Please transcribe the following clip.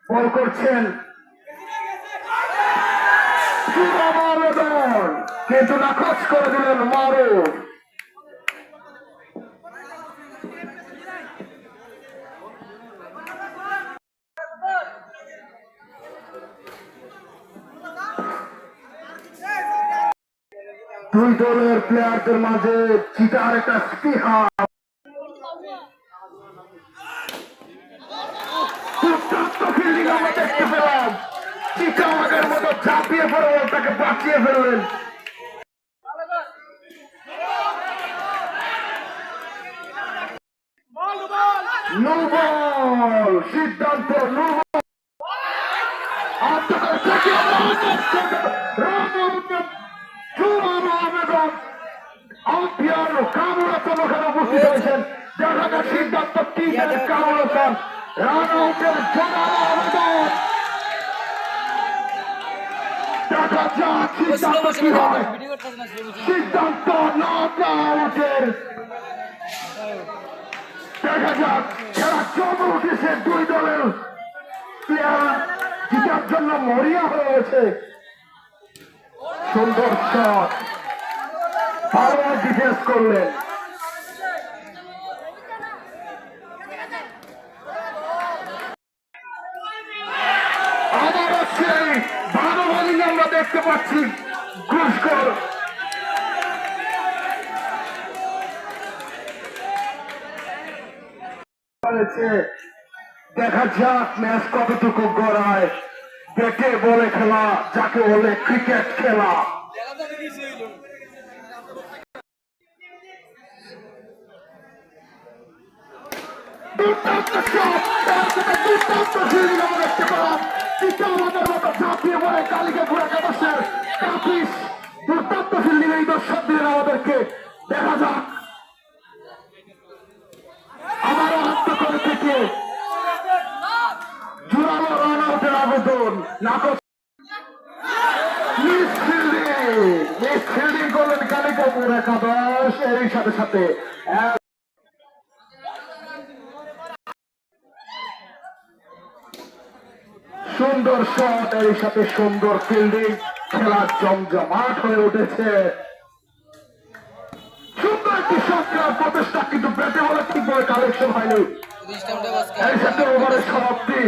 বল করছেন কিন্তু নাকচ করে দিলেন মারুফ। দুই দলের প্লেয়ারদের মাঝে চিটার একটা স্পৃহা, ফিল্ডিং আমরা দেখতে পেলাম। চিটাওয়াগের মতো ঝাঁপিয়ে পড়ে তাকে বাঁচিয়ে ফেললেন। নো বল, সিদ্ধান্ত নো বল। উপস্থিত হয়েছেন। দেখা যাক সিদ্ধান্ত কি দেন কামরুল হাসান। রান আউটের জোরালো আবেদন। দেখা যাক সিদ্ধান্ত কি হয়। সিদ্ধান্ত নট আউটের। দেখা যাক খেলা জমে উঠেছে। দুই দলের প্লেয়ার জিতার জন্য মরিয়া হয়ে গেছে। সুন্দর শট, ভালো ডিফেন্স করলেন। আবারও সেই ভালো বোলিং আমরা দেখতে পাচ্ছি। ঘুষখোর দেখা যাক ম্যাচ কতটুকু গড়ায়। ব্যাটে বলে খেলা, যাকে বলে ক্রিকেট খেলা। ঝাঁপিয়ে পড়ে কালিকা ঘুরে কাপাসের কাপিস দুর্দান্ত ফিল্ডিং এই দর্শক দিলেন আমাদেরকে। দেখা যাক আবারও আত্মকরে থেকে জোরালো রান আউটের আবেদন। নাকচ মিস ফিল্ডিং করলেন কালিকা ঘুরে কাপাস। এর সাথে সাথে সুন্দর শট, এর সাথে সুন্দর ফিল্ডিং। খেলা জমজমাট হয়ে উঠেছে। সুন্দর একটি শট খেলার প্রচেষ্টা, কিন্তু ব্যাটে বলে ঠিকভাবে কালেকশন হয়নি। এর সাথে ওভারের সমাপ্তি।